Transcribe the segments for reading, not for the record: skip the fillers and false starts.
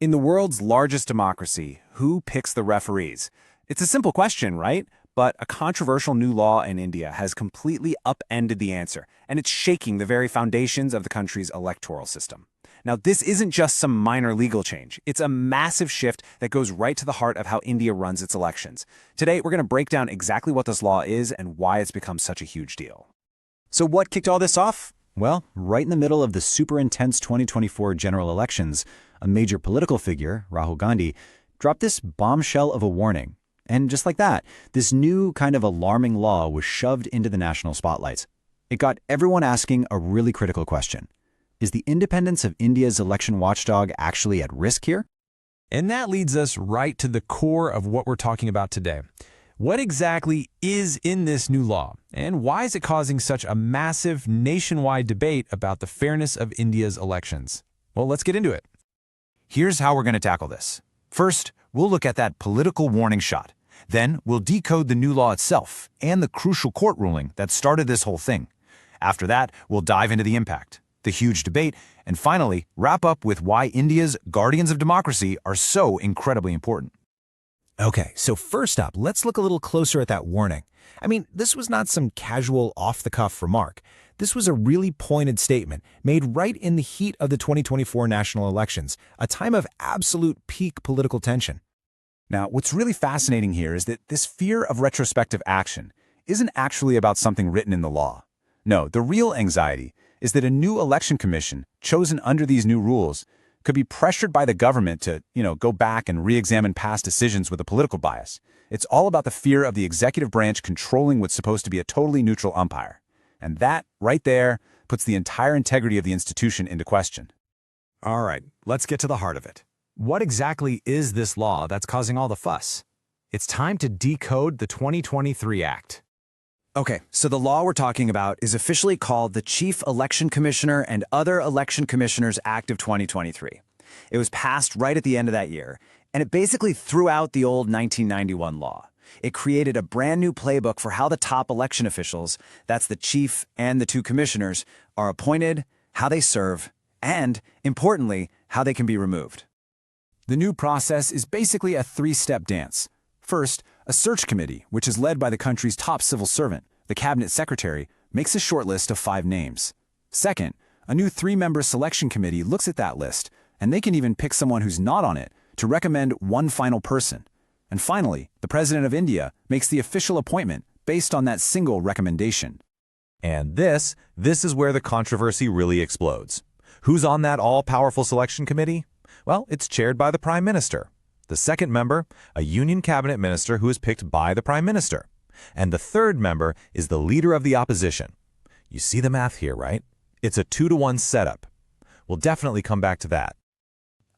In the world's largest democracy, who picks the referees? It's a simple question, right? But a controversial new law in India has completely upended the answer, and it's shaking the very foundations of the country's electoral system. Now, this isn't just some minor legal change. It's a massive shift that goes right to the heart of how India runs its elections. Today, we're going to break down exactly what this law is and why it's become such a huge deal. So what kicked all this off? Well, right in the middle of the super intense 2024 general elections, a major political figure, Rahul Gandhi, dropped this bombshell of a warning. And just like that, this new kind of alarming law was shoved into the national spotlight. It got everyone asking a really critical question. Is the independence of India's election watchdog actually at risk here? And that leads us right to the core of what we're talking about today. What exactly is in this new law, and why is it causing such a massive nationwide debate about the fairness of India's elections? Well, let's get into it. Here's how we're going to tackle this. First, we'll look at that political warning shot. Then, we'll decode the new law itself and the crucial court ruling that started this whole thing. After that, we'll dive into the impact, the huge debate, and finally, wrap up with why India's guardians of democracy are so incredibly important. Okay, so first up, let's look a little closer at that warning. I mean, this was not some casual, off-the-cuff remark. This was a really pointed statement made right in the heat of the 2024 national elections, a time of absolute peak political tension. Now, what's really fascinating here is that this fear of retrospective action isn't actually about something written in the law. No, the real anxiety is that a new election commission, chosen under these new rules, could be pressured by the government to, go back and re-examine past decisions with a political bias. It's all about the fear of the executive branch controlling what's supposed to be a totally neutral umpire. And that, right there, puts the entire integrity of the institution into question. All right, let's get to the heart of it. What exactly is this law that's causing all the fuss? It's time to decode the 2023 Act. Okay, so the law we're talking about is officially called the Chief Election Commissioner and Other Election Commissioners Act of 2023. It was passed right at the end of that year, and it basically threw out the old 1991 law. It created a brand new playbook for how the top election officials, that's the chief and the two commissioners, are appointed, how they serve, and, importantly, how they can be removed. The new process is basically a three-step dance. First, a search committee, which is led by the country's top civil servant, the cabinet secretary, makes a short list of 5 names. Second, a new 3-member selection committee looks at that list, and they can even pick someone who's not on it to recommend one final person. And finally, the President of India makes the official appointment based on that single recommendation. And this is where the controversy really explodes. Who's on that all-powerful selection committee? Well, it's chaired by the Prime Minister. The second member, a union cabinet minister who is picked by the Prime Minister. And the third member is the leader of the opposition. You see the math here, right? It's a 2-to-1 setup. We'll definitely come back to that.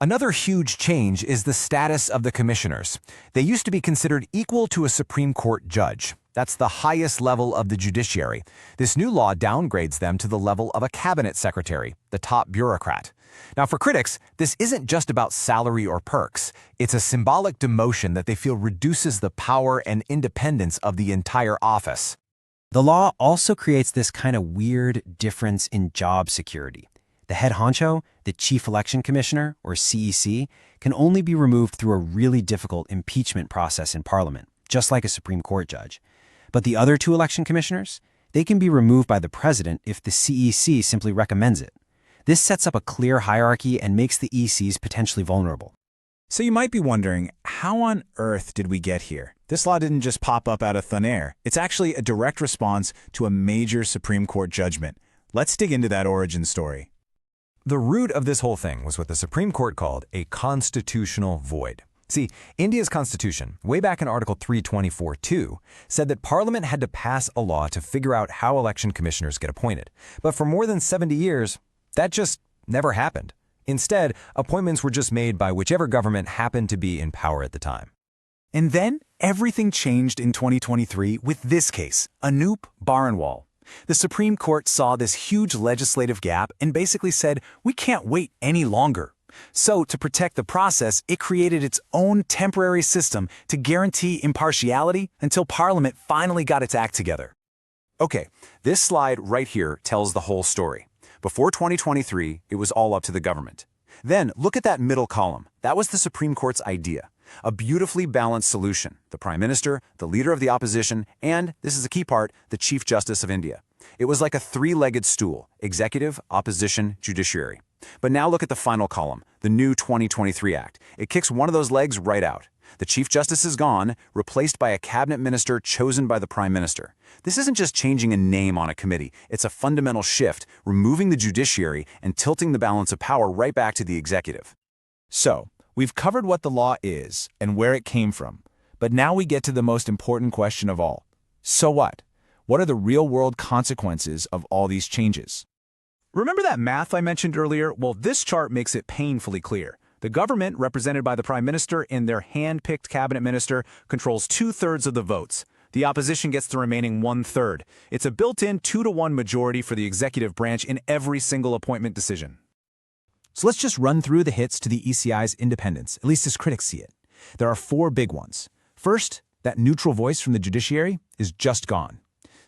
Another huge change is the status of the commissioners. They used to be considered equal to a Supreme Court judge. That's the highest level of the judiciary. This new law downgrades them to the level of a cabinet secretary, the top bureaucrat. Now, for critics, this isn't just about salary or perks. It's a symbolic demotion that they feel reduces the power and independence of the entire office. The law also creates this kind of weird difference in job security. The head honcho, the Chief Election Commissioner, or CEC, can only be removed through a really difficult impeachment process in Parliament, just like a Supreme Court judge. But the other 2 election commissioners, they can be removed by the president if the CEC simply recommends it. This sets up a clear hierarchy and makes the ECs potentially vulnerable. So you might be wondering, how on earth did we get here? This law didn't just pop up out of thin air. It's actually a direct response to a major Supreme Court judgment. Let's dig into that origin story. The root of this whole thing was what the Supreme Court called a constitutional void. See, India's constitution, way back in Article 324(2), said that Parliament had to pass a law to figure out how election commissioners get appointed. But for more than 70 years, that just never happened. Instead, appointments were just made by whichever government happened to be in power at the time. And then everything changed in 2023 with this case, Anoop Baranwal. The Supreme Court saw this huge legislative gap and basically said, we can't wait any longer. So, to protect the process, it created its own temporary system to guarantee impartiality until Parliament finally got its act together. Okay, this slide right here tells the whole story. Before 2023, it was all up to the government. Then look at that middle column. That was the Supreme Court's idea. A beautifully balanced solution. The Prime Minister, the Leader of the Opposition, and, this is a key part, the Chief Justice of India. It was like a three-legged stool: executive, opposition, judiciary. But now look at the final column, the new 2023 Act. It kicks one of those legs right out. The Chief Justice is gone, replaced by a cabinet minister chosen by the Prime Minister. This isn't just changing a name on a committee. It's a fundamental shift, removing the judiciary and tilting the balance of power right back to the executive. So, we've covered what the law is and where it came from. But now we get to the most important question of all. So what? What are the real-world consequences of all these changes? Remember that math I mentioned earlier? Well, this chart makes it painfully clear. The government, represented by the Prime Minister and their hand-picked cabinet minister, controls 2/3 of the votes. The opposition gets the remaining 1/3. It's a built-in 2-to-1 majority for the executive branch in every single appointment decision. So let's just run through the hits to the ECI's independence, at least as critics see it. There are 4 big ones. First, that neutral voice from the judiciary is just gone.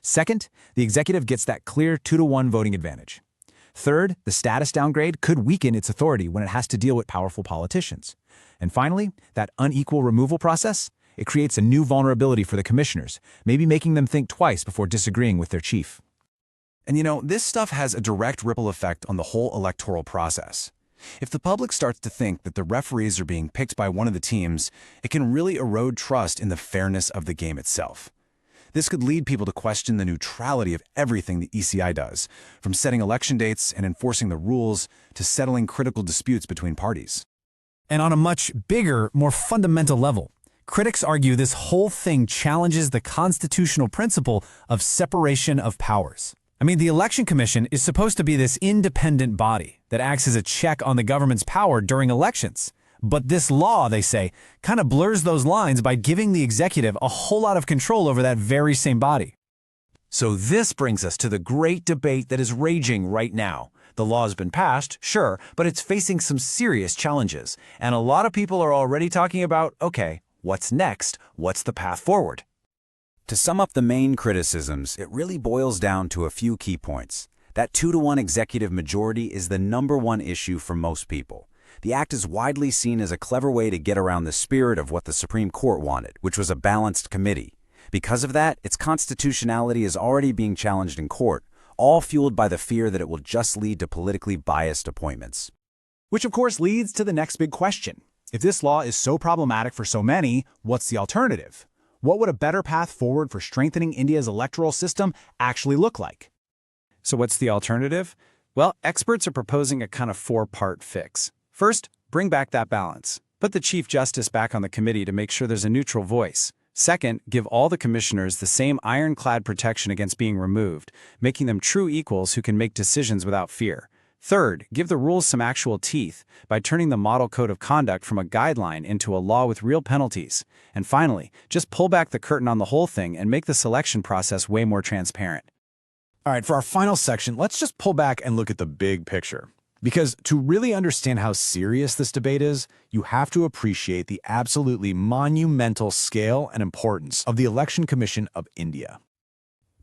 Second, the executive gets that clear 2-to-1 voting advantage. Third, the status downgrade could weaken its authority when it has to deal with powerful politicians. And finally, that unequal removal process, it creates a new vulnerability for the commissioners, maybe making them think twice before disagreeing with their chief. And you know, this stuff has a direct ripple effect on the whole electoral process. If the public starts to think that the referees are being picked by one of the teams, it can really erode trust in the fairness of the game itself. This could lead people to question the neutrality of everything the ECI does, from setting election dates and enforcing the rules to settling critical disputes between parties. And on a much bigger, more fundamental level, critics argue this whole thing challenges the constitutional principle of separation of powers. I mean, the Election Commission is supposed to be this independent body that acts as a check on the government's power during elections. But this law, they say, kind of blurs those lines by giving the executive a whole lot of control over that very same body. So this brings us to the great debate that is raging right now. The law has been passed, sure, but it's facing some serious challenges. And a lot of people are already talking about, okay, what's next? What's the path forward? To sum up the main criticisms, it really boils down to a few key points. That 2-to-1 executive majority is the #1 issue for most people. The act is widely seen as a clever way to get around the spirit of what the Supreme Court wanted, which was a balanced committee. Because of that, its constitutionality is already being challenged in court, all fueled by the fear that it will just lead to politically biased appointments. Which of course leads to the next big question. If this law is so problematic for so many, what's the alternative? What would a better path forward for strengthening India's electoral system actually look like? So what's the alternative? Well, experts are proposing a kind of 4-part fix. First, bring back that balance. Put the Chief Justice back on the committee to make sure there's a neutral voice. Second, give all the commissioners the same ironclad protection against being removed, making them true equals who can make decisions without fear. Third, give the rules some actual teeth by turning the model code of conduct from a guideline into a law with real penalties. And finally, just pull back the curtain on the whole thing and make the selection process way more transparent. All right, for our final section, let's just pull back and look at the big picture. Because to really understand how serious this debate is, you have to appreciate the absolutely monumental scale and importance of the Election Commission of India.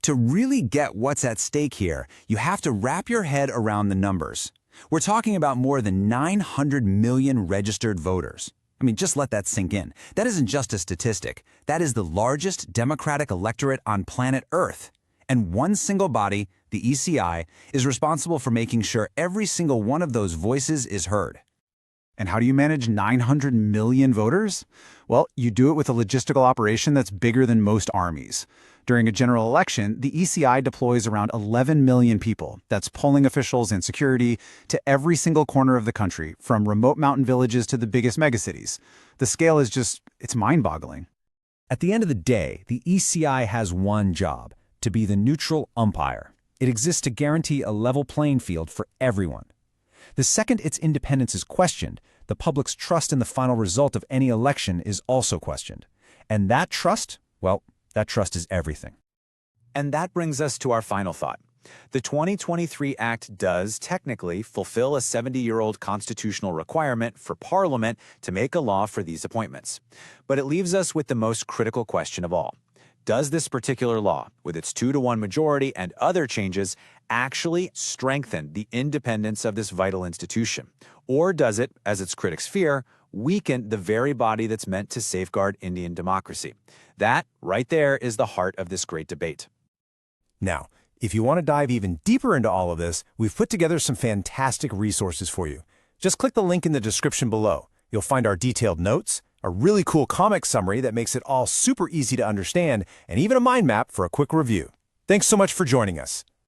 To really get what's at stake here, you have to wrap your head around the numbers. We're talking about more than 900 million registered voters. I mean, just let that sink in. That isn't just a statistic. That is the largest democratic electorate on planet Earth. And one single body, the ECI, is responsible for making sure every single one of those voices is heard. And how do you manage 900 million voters? Well, you do it with a logistical operation that's bigger than most armies. During a general election, the ECI deploys around 11 million people, that's polling officials and security, to every single corner of the country, from remote mountain villages to the biggest megacities. The scale is just, it's mind-boggling. At the end of the day, the ECI has one job: to be the neutral umpire. It exists to guarantee a level playing field for everyone. The second its independence is questioned, the public's trust in the final result of any election is also questioned. And that trust, well, that trust is everything. And that brings us to our final thought. The 2023 Act does technically fulfill a 70-year-old constitutional requirement for Parliament to make a law for these appointments. But it leaves us with the most critical question of all. Does this particular law, with its 2-to-1 majority and other changes, actually strengthen the independence of this vital institution? Or does it, as its critics fear, weaken the very body that's meant to safeguard Indian democracy? That, right there, is the heart of this great debate. Now, if you want to dive even deeper into all of this, we've put together some fantastic resources for you. Just click the link in the description below. You'll find our detailed notes, a really cool comic summary that makes it all super easy to understand, and even a mind map for a quick review. Thanks so much for joining us.